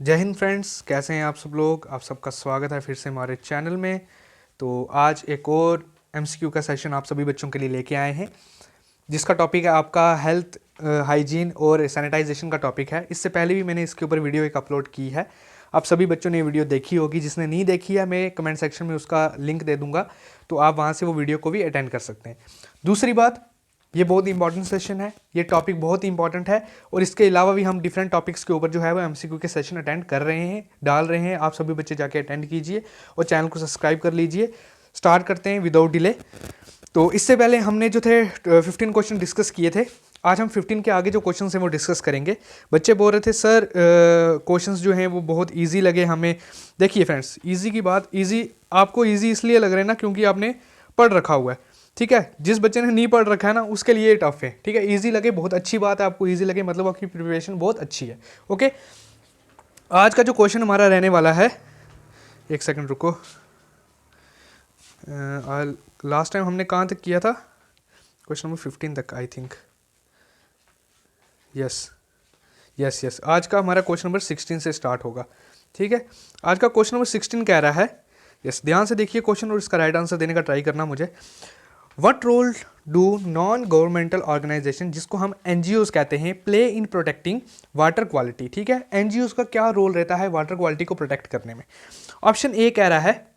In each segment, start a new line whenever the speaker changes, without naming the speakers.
जय हिंद फ्रेंड्स, कैसे हैं आप सब लोग। आप सबका स्वागत है फिर से हमारे चैनल में। तो आज एक और एमसीक्यू का सेशन आप सभी बच्चों के लिए लेके आए हैं, जिसका टॉपिक है आपका हेल्थ, हाइजीन और सैनिटाइजेशन का टॉपिक है। इससे पहले भी मैंने इसके ऊपर वीडियो एक अपलोड की है, आप सभी बच्चों ने ये वीडियो देखी होगी। जिसने नहीं देखी है, मैं कमेंट सेक्शन में उसका लिंक दे दूंगा, तो आप वहाँ से वो वीडियो को भी अटेंड कर सकते हैं। दूसरी बात, ये बहुत इंपॉर्टेंट सेशन है, ये टॉपिक बहुत इंपॉर्टेंट है। और इसके अलावा भी हम डिफरेंट टॉपिक्स के ऊपर जो है वो एमसीक्यू के सेशन अटेंड कर रहे हैं, डाल रहे हैं। आप सभी बच्चे जाके अटेंड कीजिए और चैनल को सब्सक्राइब कर लीजिए। स्टार्ट करते हैं विदाउट डिले। तो इससे पहले हमने जो थे 15 क्वेश्चन डिस्कस किए थे। आज हम 15 के आगे जो क्वेश्चन हैं वो डिस्कस करेंगे। बच्चे बोल रहे थे सर क्वेश्चंस जो हैं वो बहुत इजी लगे हमें। देखिए फ्रेंड्स, इजी की बात, इजी आपको इजी इसलिए लग रहे हैं ना क्योंकि आपने पढ़ रखा हुआ है, ठीक है। जिस बच्चे ने नहीं पढ़ रखा है ना, उसके लिए टफ है, ठीक है। इजी लगे बहुत अच्छी बात है, आपको इजी लगे मतलब आपकी प्रिपरेशन बहुत अच्छी है। ओके, आज का जो क्वेश्चन हमारा रहने वाला है, एक सेकंड रुको। लास्ट टाइम हमने कहाँ तक किया था? क्वेश्चन नंबर 15 तक I think. Yes yes yes, आज का हमारा क्वेश्चन नंबर 16 से स्टार्ट होगा, ठीक है। आज का क्वेश्चन नंबर 16 कह रहा है, यस ध्यान से देखिए क्वेश्चन और इसका राइट आंसर देने का ट्राई करना मुझे। What role do non governmental organization, जिसको हम एनजीओज कहते हैं, play in protecting water quality, ठीक है। एनजीओज का क्या रोल रहता है वाटर क्वालिटी को प्रोटेक्ट करने में? ऑप्शन ए कह रहा है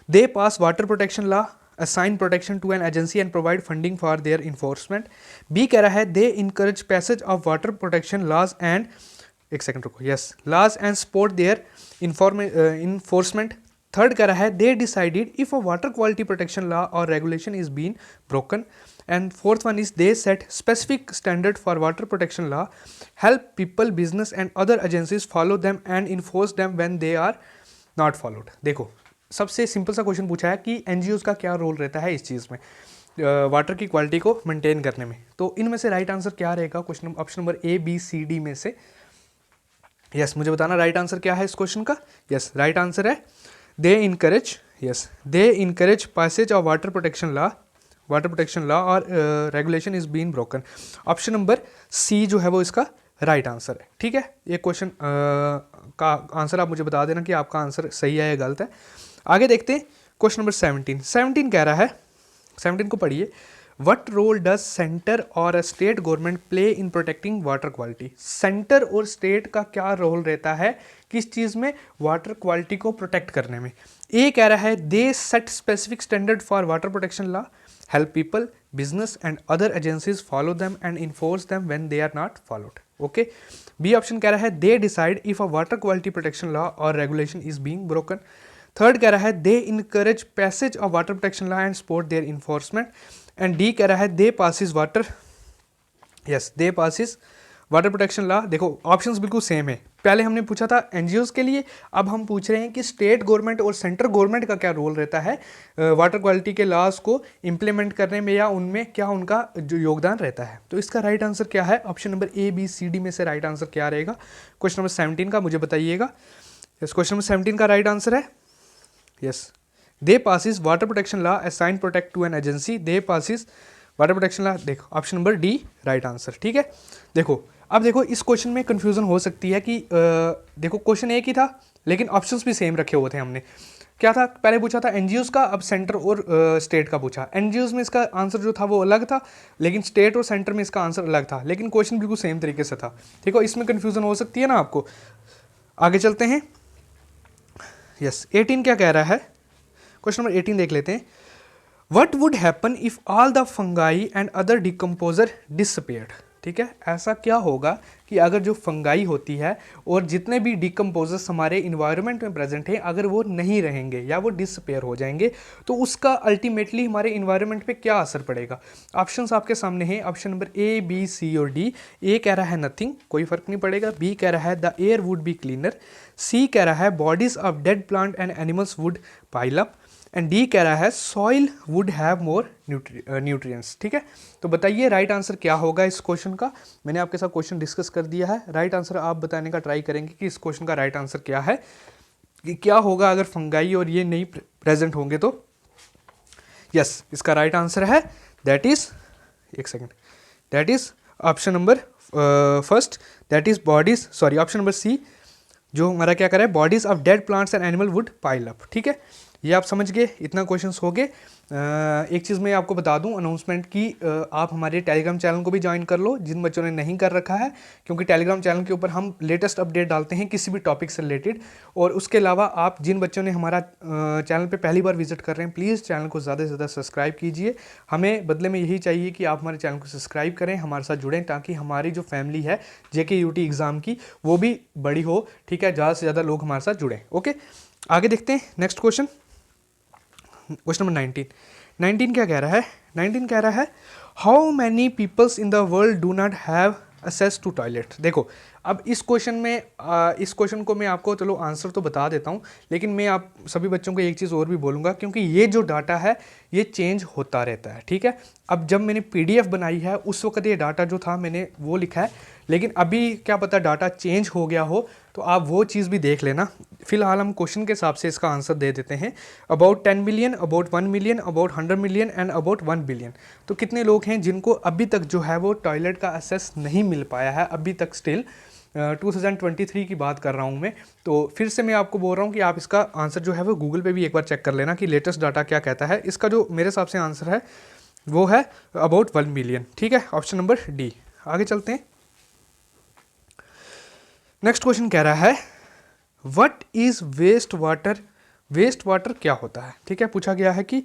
they pass water protection law, assign protection to an agency and provide funding for their enforcement. B कह रहा है they encourage passage of water protection laws and, एक सेकंड रुको, yes, laws and support their enforcement. Third कह रहा है they decided if a water quality protection law or regulation is being broken. And fourth one is they set specific standard for water protection law, help people, business and other agencies follow them and enforce them when they are not followed. देखो, सबसे simple सा question पूछा है कि NGOs का क्या role रहता है इस चीज़ में, वाटर की क्वालिटी को मेंटेन करने में। तो इनमें से राइट आंसर क्या रहेगा question option number A B C D में से? यस, मुझे बताना राइट आंसर क्या है इस क्वेश्चन का। यस, राइट आंसर है they encourage, yes they encourage passage of water protection law और regulation is been broken. Option number C जो है वो इसका राइट आंसर है, ठीक है। ये क्वेश्चन का आंसर आप मुझे बता देना कि आपका आंसर सही है या गलत है। आगे देखते हैं क्वेश्चन नंबर 17 कह रहा है, 17 को पढ़िए। वट रोल डज सेंटर और a state government play in protecting water quality? Centre और स्टेट का क्या रोल रहता है किस चीज़ में? वाटर क्वालिटी को प्रोटेक्ट करने में। ए कह रहा है they set specific standard for water protection law, help people, business and other agencies follow them and enforce them when they are not followed. Okay. B option कह रहा है they decide if a water quality protection law or regulation is being broken. Third कह रहा है they encourage passage of water protection law and support their enforcement. and D कह रहा है they passes water, yes they passes water protection law. देखो options बिल्कुल same है, पहले हमने पूछा था एनजीओज के लिए, अब हम पूछ रहे हैं कि स्टेट गवर्नमेंट और सेंट्रल गवर्नमेंट का क्या रोल रहता है वाटर क्वालिटी के लॉज को इम्प्लीमेंट करने में, या उनमें क्या उनका जो योगदान रहता है। तो इसका राइट आंसर क्या है? Option number A B C D में से राइट आंसर क्या रहेगा क्वेश्चन नंबर 17 का, मुझे बताइएगा। यस, क्वेश्चन नंबर 17 का राइट आंसर है yes they passes water protection law assign protect to an agency, they passes water protection law. देखो option number D right answer, ठीक है। देखो अब देखो इस क्वेश्चन में कंफ्यूजन हो सकती है कि देखो क्वेश्चन एक ही था लेकिन ऑप्शंस भी सेम रखे हुए थे हमने। क्या था? पहले पूछा था एनजीओज का, अब सेंटर और स्टेट का पूछा। एनजीओज में इसका आंसर जो था वो अलग था, लेकिन स्टेट और सेंटर में इसका आंसर अलग था, लेकिन क्वेश्चन बिल्कुल सेम तरीके से था। ठीक है, इसमें कन्फ्यूजन हो सकती है ना आपको। आगे चलते हैं। यस, 18 क्या कह रहा है? क्वेश्चन नंबर 18 देख लेते हैं। What would happen if all the fungi and other decomposer disappeared? ठीक है, ऐसा क्या होगा कि अगर जो फंगाई होती है और जितने भी डिकम्पोजर्स हमारे इन्वायरमेंट में प्रेजेंट हैं, अगर वो नहीं रहेंगे या वो डिसअपियर हो जाएंगे, तो उसका अल्टीमेटली हमारे इन्वायरमेंट पे क्या असर पड़ेगा? ऑप्शंस आपके सामने हैं, option number A B C और डी। ए कह रहा है नथिंग, कोई फर्क नहीं पड़ेगा। बी कह रहा है the air would be cleaner. C कह रहा है bodies of dead plant and animals would pile up. And D कह रहा है soil would have more nutrients. ठीक है, तो बताइए राइट आंसर क्या होगा इस क्वेश्चन का। मैंने आपके साथ क्वेश्चन डिस्कस कर दिया है, राइट आंसर आप बताने का ट्राई करेंगे कि इस क्वेश्चन का राइट आंसर क्या है, कि क्या होगा अगर फंगाई और ये नहीं प्रेजेंट होंगे तो। यस, इसका राइट आंसर है दैट इज, एक second, that is option number first, that is bodies, sorry option number C, जो हमारा क्या कर रहा है, bodies of dead plants and animal would pile up. ठीक है, ये आप समझ गए, इतना क्वेश्चंस हो गए। एक चीज़ मैं आपको बता दूं अनाउंसमेंट की, आप हमारे टेलीग्राम चैनल को भी ज्वाइन कर लो जिन बच्चों ने नहीं कर रखा है, क्योंकि टेलीग्राम चैनल के ऊपर हम लेटेस्ट अपडेट डालते हैं किसी भी टॉपिक से रिलेटेड। और उसके अलावा आप जिन बच्चों ने हमारा चैनल पे पहली बार विजिट कर रहे हैं, प्लीज़ चैनल को ज़्यादा से ज़्यादा सब्सक्राइब कीजिए। हमें बदले में यही चाहिए कि आप हमारे चैनल को सब्सक्राइब करें, हमारे साथ जुड़ें, ताकि हमारी जो फैमिली है JKUT एग्ज़ाम की वो भी बड़ी हो। ठीक है, ज़्यादा से ज़्यादा लोग हमारे साथ जुड़ें। ओके, आगे देखते हैं नेक्स्ट क्वेश्चन, क्वेश्चन नंबर 19 क्या कह रहा है? 19 कह रहा है how many peoples in the world do not have access to toilet. देखो, अब इस क्वेश्चन में इस क्वेश्चन को मैं आपको चलो आंसर तो बता देता हूँ, लेकिन मैं आप सभी बच्चों को एक चीज़ और भी बोलूँगा, क्योंकि ये जो डाटा है ये चेंज होता रहता है। ठीक है, अब जब मैंने PDF बनाई है उस वक्त ये डाटा जो था मैंने वो लिखा है, लेकिन अभी क्या पता डाटा चेंज हो गया हो, तो आप वो चीज़ भी देख लेना। फिलहाल हम क्वेश्चन के हिसाब से इसका आंसर दे देते हैं। About 10 million, about 1 million, about 100 million and about 1 billion. तो कितने लोग हैं जिनको अभी तक जो है वो टॉयलेट का एक्सेस नहीं मिल पाया है अभी तक, स्टिल 2023 की बात कर रहा हूँ मैं। तो फिर से मैं आपको बोल रहा हूँ कि आप इसका आंसर जो है वो गूगल पे भी एक बार चेक कर लेना कि लेटेस्ट डाटा क्या कहता है। इसका जो मेरे हिसाब से आंसर है वो है अबाउट 1 मिलियन। ठीक है, ऑप्शन नंबर डी। आगे चलते हैं, नेक्स्ट क्वेश्चन कह रहा है what is waste water. Waste water क्या होता है? ठीक है, पूछा गया है कि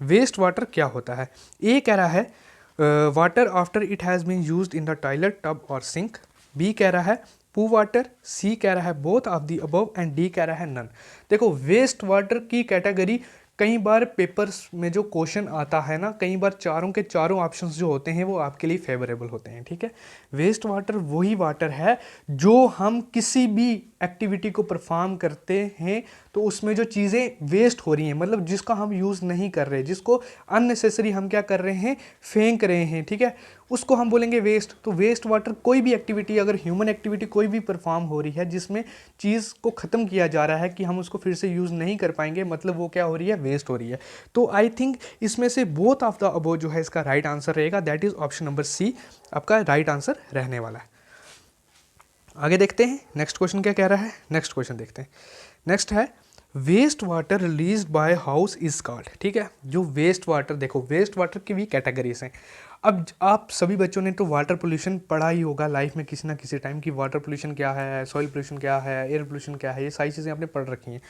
वेस्ट वाटर क्या होता है। ए कह रहा है water after it has been used in the toilet, tub और सिंक। बी कह रहा है पू वाटर। सी कह रहा है both of the above and D कह रहा है नन। देखो, वेस्ट वाटर की कैटेगरी कई बार पेपर्स में जो क्वेश्चन आता है ना, कई बार चारों के चारों ऑप्शंस जो होते हैं वो आपके लिए फेवरेबल होते हैं। ठीक है, वेस्ट वाटर वही वाटर है जो हम किसी भी एक्टिविटी को परफॉर्म करते हैं तो उसमें जो चीज़ें वेस्ट हो रही हैं, मतलब जिसका हम यूज़ नहीं कर रहे, जिसको अननेसेसरी हम क्या कर रहे हैं, फेंक रहे हैं। ठीक है, उसको हम बोलेंगे वेस्ट। तो वेस्ट वाटर कोई भी एक्टिविटी, अगर ह्यूमन एक्टिविटी कोई भी परफॉर्म हो रही है जिसमें चीज़ को ख़त्म किया जा रहा है कि हम उसको फिर से यूज़ नहीं कर पाएंगे, मतलब वो क्या हो रही है, वेस्ट हो रही है। तो आई थिंक इसमें से बोथ ऑफ द अबव जो है इसका राइट आंसर रहेगा, that is option number C आपका राइट आंसर रहने वाला है। आगे देखते हैं नेक्स्ट क्वेश्चन क्या कह रहा है। नेक्स्ट क्वेश्चन देखते हैं, नेक्स्ट है waste water released by house is called. ठीक है, जो वेस्ट वाटर, देखो वेस्ट वाटर की भी कैटेगरीज हैं। अब आप सभी बच्चों ने तो वाटर पोल्यूशन पढ़ा ही होगा लाइफ में किसी ना किसी टाइम, कि वाटर पोल्यूशन क्या है, सॉइल पोल्यूशन क्या है, एयर पोल्यूशन क्या है, ये सारी चीज़ें आपने पढ़ रखी हैं।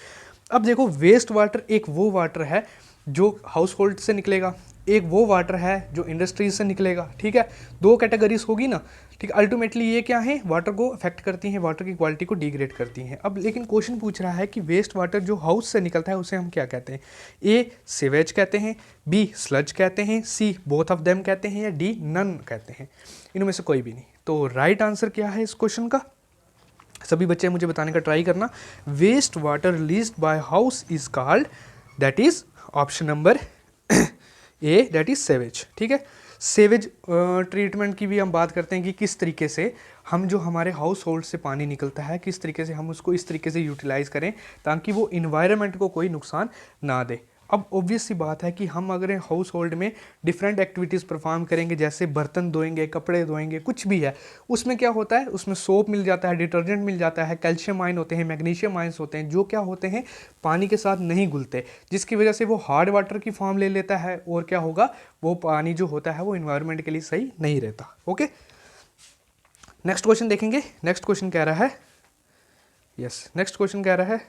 अब देखो, वेस्ट वाटर एक वो वाटर है जो हाउस होल्ड से निकलेगा, एक वो वाटर है जो इंडस्ट्रीज से निकलेगा। ठीक है, दो कैटेगरीज होगी ना। ठीक, अल्टीमेटली ये क्या है, वाटर को अफेक्ट करती हैं, वाटर की क्वालिटी को डिग्रेड करती हैं। अब लेकिन क्वेश्चन पूछ रहा है कि वेस्ट वाटर जो हाउस से निकलता है उसे हम क्या कहते हैं? ए सीवेज कहते हैं, बी स्लज कहते हैं, सी बोथ ऑफ देम कहते हैं, या डी नन कहते हैं। इनमें से कोई भी नहीं। तो राइट आंसर क्या है इस क्वेश्चन का? सभी बच्चे मुझे बताने का ट्राई करना। Waste water released by house is called, that is option number A, that is sewage. ठीक है, सेवेज ट्रीटमेंट की भी हम बात करते हैं कि किस तरीके से हम जो हमारे हाउस होल्ड से पानी निकलता है, किस तरीके से हम उसको इस तरीके से यूटिलाइज़ करें ताकि वो इन्वायरमेंट को कोई नुकसान ना दे। अब ऑब्वियस सी बात है कि हम अगर हाउस होल्ड में डिफरेंट एक्टिविटीज़ परफॉर्म करेंगे, जैसे बर्तन धोएंगे, कपड़े धोएंगे, कुछ भी है, उसमें क्या होता है, उसमें सोप मिल जाता है, डिटर्जेंट मिल जाता है, कैल्शियम आयन होते हैं, मैग्नीशियम आयन्स होते हैं, जो क्या होते हैं, पानी के साथ नहीं घुलते, जिसकी वजह से वो हार्ड वाटर की फॉर्म ले लेता है, और क्या होगा, वो पानी जो होता है वो इन्वायरमेंट के लिए सही नहीं रहता। ओके, नेक्स्ट क्वेश्चन देखेंगे। नेक्स्ट क्वेश्चन कह रहा है, नेक्स्ट क्वेश्चन कह रहा है,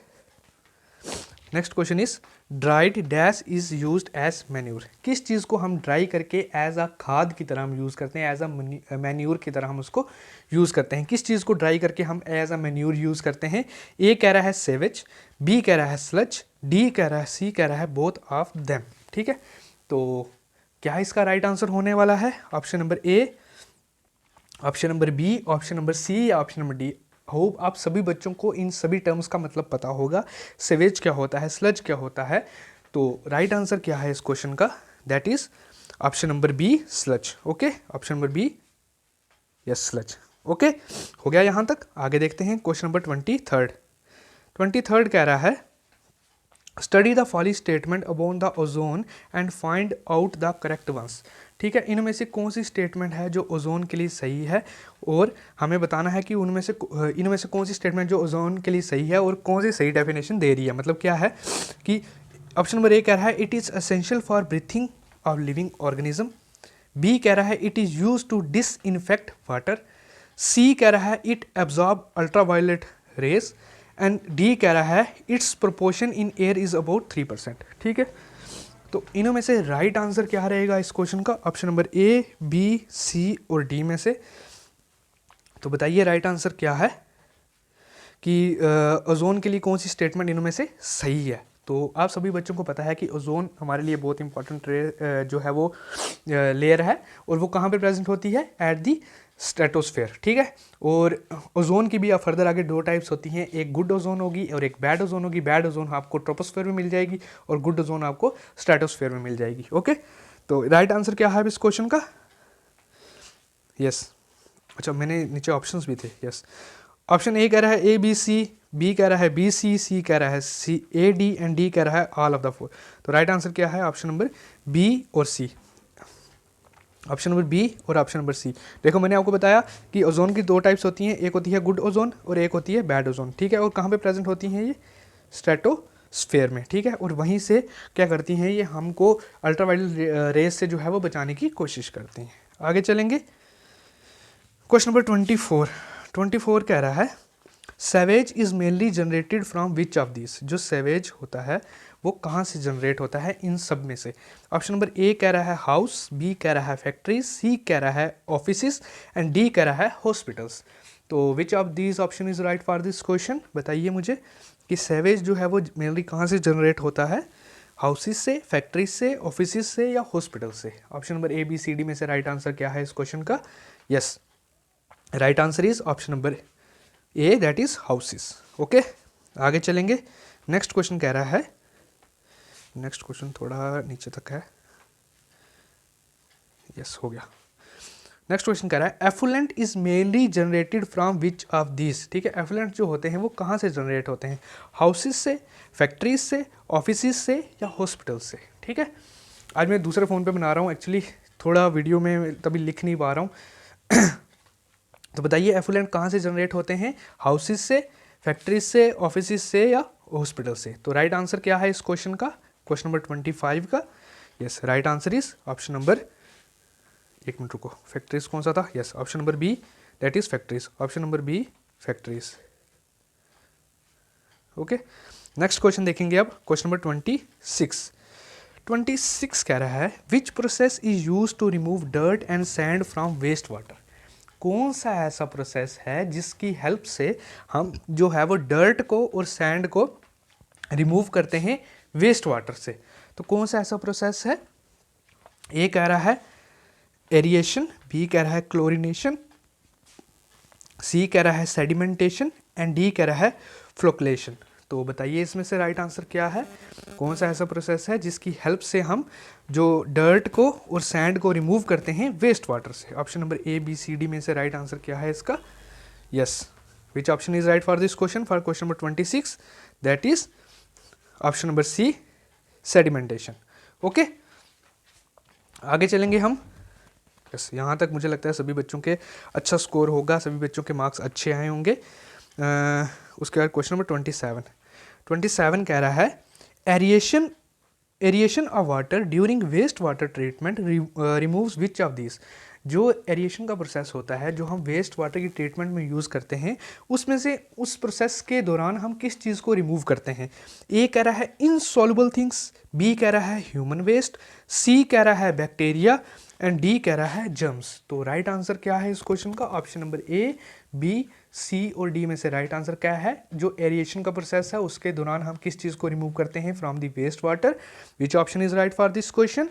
next question is dried dash is used as manure. किस चीज़ को हम ड्राई करके एज अ खाद की तरह हम यूज़ करते हैं, एज अ मैन्यूर की तरह हम उसको यूज़ करते हैं? किस चीज़ को ड्राई करके हम एज अ मैन्यूर यूज़ करते हैं? ए कह रहा है सेवेज, बी कह रहा है स्लज, डी कह रहा है, सी कह रहा है बोथ ऑफ देम। ठीक है, तो क्या इसका राइट आंसर होने वाला है? Option number A, option number B, option number C, या ऑप्शन नंबर डी? होप आप सभी बच्चों को इन सभी टर्म्स का मतलब पता होगा, सेवेज क्या होता है, स्लज क्या होता है। तो राइट आंसर क्या है इस क्वेश्चन का? That is option number B, sludge. Okay, option number B, yes, sludge. Okay, हो गया यहाँ तक। आगे देखते हैं क्वेश्चन नंबर 23 कह रहा है study the following statement about the ozone and find out the correct ones. ठीक है, इनमें से कौन सी स्टेटमेंट है जो ओजोन के लिए सही है, और हमें बताना है कि इनमें से कौन सी स्टेटमेंट जो ओजोन के लिए सही है और कौन सी सही डेफिनेशन दे रही है। मतलब क्या है कि ऑप्शन नंबर ए कह रहा है it is essential for breathing of living organism, B कह रहा है it is use to disinfect water, C कह रहा है it absorb ultraviolet rays, and D कह रहा है its proportion in air is about 3%। ठीक है, तो इनों में से राइट आंसर क्या रहेगा इस क्वेश्चन का? Option number A, B, C और डी में से। तो बताइए राइट आंसर क्या है कि ओजोन के लिए कौन सी स्टेटमेंट इनमें से सही है। तो आप सभी बच्चों को पता है कि ओजोन हमारे लिए बहुत इंपॉर्टेंट जो है वो लेयर है, और वो कहाँ पे प्रेजेंट होती है? At the stratosphere. ठीक है, और ओजोन की भी फर्दर आगे दो टाइप्स होती हैं, एक गुड ओजोन होगी और एक बैड ओजोन होगी। बैड ओजोन आपको ट्रोपोस्फेयर में मिल जाएगी और गुड ओजोन आपको स्ट्रेटोस्फेयर में मिल जाएगी। ओके, तो राइट आंसर क्या है इस क्वेश्चन का? यस, अच्छा मैंने नीचे ऑप्शंस भी थे। यस, ऑप्शन ए कह रहा है ए बी सी, बी कह रहा है बी सी, सी कह रहा है सी ए डी, एंड डी कह रहा है ऑल ऑफ द फोर। तो राइट आंसर क्या है? ऑप्शन नंबर बी और सी। ऑप्शन नंबर बी और ऑप्शन नंबर सी। देखो मैंने आपको बताया कि ओजोन की दो टाइप्स होती हैं, एक होती है गुड ओजोन और एक होती है बैड ओजोन। ठीक है, और कहाँ पे प्रेजेंट होती हैं? ये स्ट्रेटोस्फेयर में। ठीक है, और वहीं से क्या करती हैं ये? हमको अल्ट्रावायलेट रेस से जो है वो बचाने की कोशिश करती हैं। आगे चलेंगे, क्वेश्चन नंबर 24 कह रहा है sewage is mainly generated from which of this. जो सेवेज होता है वो कहाँ से जनरेट होता है? इन सब में से। ऑप्शन नंबर ए कह रहा है हाउस, बी कह रहा है फैक्ट्रीज, सी कह रहा है ऑफिसेस, एंड डी कह रहा है हॉस्पिटल्स। तो विच of this option is right for this question? बताइए मुझे कि सेवेज जो है वो मेनली कहाँ से जनरेट होता है? हाउसेस से, फैक्ट्रीज से, ऑफिसेस से या हॉस्पिटल से? Option number A B C D में से राइट आंसर क्या है इस क्वेश्चन का? Yes, right answer is option number A, that is houses. Okay, आगे चलेंगे। नेक्स्ट क्वेश्चन कह रहा है, नेक्स्ट क्वेश्चन थोड़ा नीचे तक है। यस, हो गया। नेक्स्ट क्वेश्चन कह रहा है affluent is mainly generated from which of this. ठीक है, एफुलेंट जो होते हैं वो कहाँ से जनरेट होते हैं? हाउसेस से, फैक्ट्रीज से, ऑफिसेस से या हॉस्पिटल से? ठीक है, आज मैं दूसरे फ़ोन पे बना रहा हूँ, एक्चुअली थोड़ा वीडियो में तभी लिख नहीं पा रहा हूँ। तो बताइए एफुलेंट कहाँ से जनरेट होते हैं? हाउसेस से, फैक्ट्रीज से, ऑफिसेस से या हॉस्पिटल से? तो राइट आंसर क्या है इस क्वेश्चन का? क्वेश्चन नंबर 25 का। Yes, right answer is option number, एक मिनट रुको, फैक्ट्रीज कौन सा था? Yes, option number B, that is factories. Option number B, factories. Okay, next question देखेंगे अब, क्वेश्चन नंबर 26 कह रहा है which process is use to remove dirt and sand from waste water. कौन सा ऐसा प्रोसेस है जिसकी हेल्प से हम जो है वो डर्ट को और सैंड को रिमूव करते हैं वेस्ट वाटर से? तो कौन सा ऐसा प्रोसेस है? ए कह रहा है एरिएशन, बी कह रहा है क्लोरिनेशन, सी कह रहा है सेडिमेंटेशन, एंड डी कह रहा है फ्लोकुलेशन। तो बताइए इसमें से राइट आंसर क्या है? कौन सा ऐसा प्रोसेस है जिसकी हेल्प से हम जो डर्ट को और सैंड को रिमूव करते हैं वेस्ट वाटर से? Option number A B C D में से राइट आंसर क्या है इसका? Yes, which option is right for this question for question number 26? That is option number C, sedimentation. Okay, आगे चलेंगे हम। यस, यहाँ तक मुझे लगता है सभी बच्चों के अच्छा स्कोर होगा, सभी बच्चों के मार्क्स अच्छे आए होंगे। उसके बाद क्वेश्चन नंबर 27 कह रहा है aeration of water during waste water treatment removes which of this. जो एरिएशन का प्रोसेस होता है जो हम वेस्ट वाटर की ट्रीटमेंट में यूज़ करते हैं, उसमें से उस प्रोसेस के दौरान हम किस चीज़ को रिमूव करते हैं? ए कह रहा है इनसॉल्युबल थिंग्स, बी कह रहा है ह्यूमन वेस्ट, सी कह रहा है बैक्टीरिया, एंड डी कह रहा है जर्म्स। तो राइट आंसर क्या है इस क्वेश्चन का? Option number A, B, C और डी में से राइट आंसर क्या है? जो एरिएशन का प्रोसेस है उसके दौरान हम किस चीज़ को रिमूव करते हैं from the waste water? Which option is right for this question?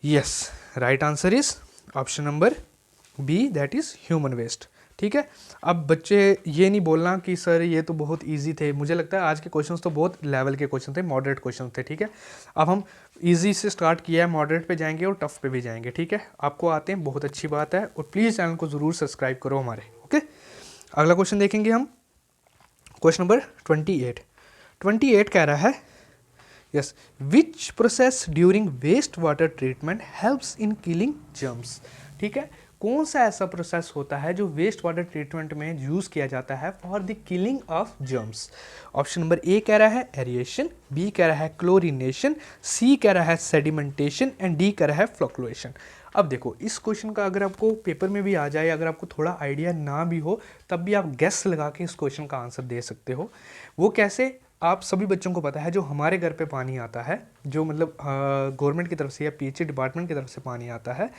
Yes, right answer is option number B, that is human waste. ठीक है, अब बच्चे ये नहीं बोलना कि सर ये तो बहुत इजी थे। मुझे लगता है आज के क्वेश्चंस तो बहुत लेवल के क्वेश्चन थे, मॉडरेट क्वेश्चन थे। ठीक है, अब हम इजी से स्टार्ट किया है, मॉडरेट पे जाएंगे और टफ पे भी जाएंगे। ठीक है, आपको आते हैं, बहुत अच्छी बात है, और प्लीज़ चैनल को ज़रूर सब्सक्राइब करो हमारे। ओके, अगला क्वेश्चन देखेंगे हम, क्वेश्चन नंबर 28 कह रहा है yes, which process during waste water treatment helps in killing germs. ठीक है, कौन सा ऐसा प्रोसेस होता है जो वेस्ट वाटर ट्रीटमेंट में यूज़ किया जाता है for the killing of germs. Option number A कह रहा है एरिएशन, बी कह रहा है क्लोरिनेशन, सी कह रहा है सेडिमेंटेशन एंड डी कह रहा है फ्लोक्लुएशन। अब देखो, इस क्वेश्चन का अगर आपको पेपर में भी आ जाए, अगर आपको थोड़ा आइडिया ना भी हो, तब भी आप गेस लगा के इस क्वेश्चन का आंसर दे सकते हो। वो कैसे, आप सभी बच्चों को पता है जो हमारे घर पे पानी आता है, जो मतलब गवर्नमेंट की तरफ से या पीएचई डिपार्टमेंट की तरफ से पानी आता है,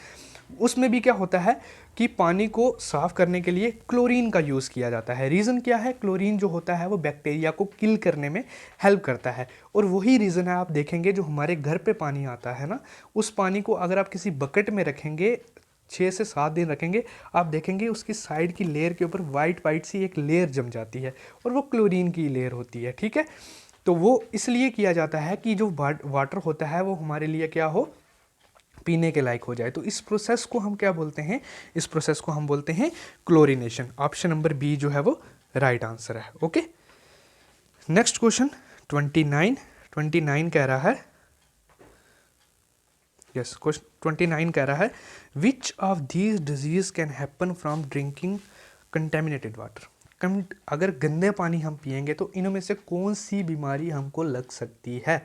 उसमें भी क्या होता है कि पानी को साफ़ करने के लिए क्लोरीन का यूज़ किया जाता है। रीज़न क्या है, क्लोरीन जो होता है वो बैक्टीरिया को किल करने में हेल्प करता है। और वही रीज़न है, आप देखेंगे जो हमारे घर पे पानी आता है ना, उस पानी को अगर आप किसी बकेट में रखेंगे, 6 से 7 दिन रखेंगे, आप देखेंगे उसकी साइड की लेयर के ऊपर वाइट वाइट सी एक लेयर जम जाती है और वो क्लोरीन की लेयर होती है। ठीक है, तो वो इसलिए किया जाता है कि जो वाटर होता है वो हमारे लिए क्या हो, पीने के लायक हो जाए। तो इस प्रोसेस को हम क्या बोलते हैं, इस प्रोसेस को हम बोलते हैं क्लोरिनेशन। ऑप्शन नंबर बी जो है वो राइट आंसर है। ओके, नेक्स्ट क्वेश्चन 29 कह रहा है, यस, क्वेश्चन 29 कह रहा है which of these disease can happen from drinking contaminated water. अगर गंदे पानी हम पिएंगे तो इनमें में से कौन सी बीमारी हमको लग सकती है।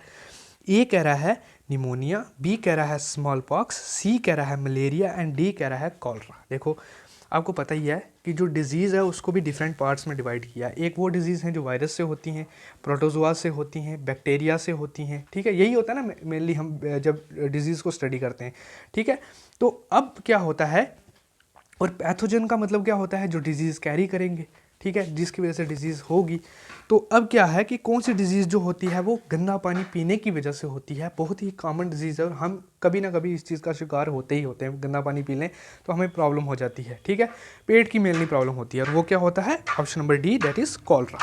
ए कह रहा है निमोनिया, बी कह रहा है स्मॉल पॉक्स, सी कह रहा है मलेरिया एंड डी कह रहा है कॉलरा। देखो, आपको पता ही है कि जो डिज़ीज़ है उसको भी डिफरेंट पार्ट्स में डिवाइड किया। एक वो डिज़ीज़ हैं जो वायरस से होती हैं, प्रोटोजोआ से होती हैं, बैक्टीरिया से होती हैं। ठीक है, यही होता है ना मेनली हम जब डिज़ीज़ को स्टडी करते हैं। ठीक है, तो अब क्या होता है, और पैथोजन का मतलब क्या होता है, जो डिजीज़ कैरी करेंगे। ठीक है, जिसकी वजह से डिजीज़ होगी। तो अब क्या है कि कौन सी डिजीज़ जो होती है वो गंदा पानी पीने की वजह से होती है। बहुत ही कॉमन डिजीज़ है और हम कभी ना कभी इस चीज़ का शिकार होते ही होते हैं। गंदा पानी पी लें तो हमें प्रॉब्लम हो जाती है। ठीक है, पेट की मेनली प्रॉब्लम होती है और वो क्या होता है, option number D that is cholera.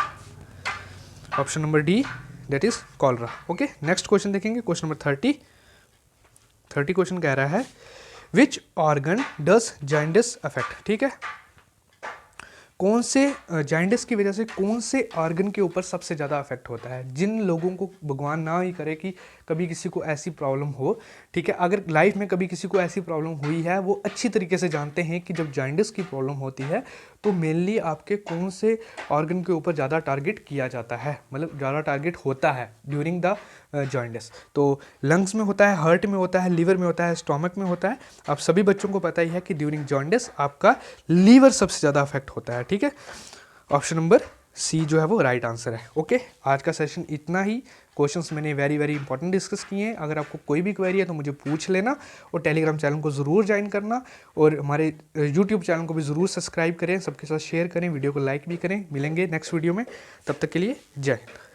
Option number D that is cholera. Okay, next question देखेंगे, क्वेश्चन नंबर 30 क्वेश्चन कह रहा है which organ does jaundice affect. ठीक है, कौन से जॉन्डिस की वजह से कौन से ऑर्गन के ऊपर सबसे ज़्यादा अफेक्ट होता है। जिन लोगों को, भगवान ना ही करे कि कभी किसी को ऐसी प्रॉब्लम हो, ठीक है, अगर लाइफ में कभी किसी को ऐसी प्रॉब्लम हुई है, वो अच्छी तरीके से जानते हैं कि जब जॉन्डिस की प्रॉब्लम होती है तो मेनली आपके कौन से ऑर्गन के ऊपर ज़्यादा टारगेट किया जाता है, मतलब ज़्यादा टारगेट होता है ड्यूरिंग द जॉन्डिस। तो लंग्स में होता है, हार्ट में होता है, लीवर में होता है, स्टोमक में होता है। आप सभी बच्चों को पता ही है कि ड्यूरिंग जॉन्डिस आपका लीवर सबसे ज़्यादा अफेक्ट होता है। ठीक है, ऑप्शन नंबर सी जो है वो राइट आंसर है। ओके, आज का सेशन इतना ही। क्वेश्चंस मैंने वेरी इंपॉर्टेंट डिस्कस किए हैं। अगर आपको कोई भी क्वेरी है तो मुझे पूछ लेना, और टेलीग्राम चैनल को ज़रूर ज्वाइन करना, और हमारे यूट्यूब चैनल को भी ज़रूर सब्सक्राइब करें, सबके साथ शेयर करें, वीडियो को लाइक भी करें। मिलेंगे नेक्स्ट वीडियो में, तब तक के लिए जय हिंद।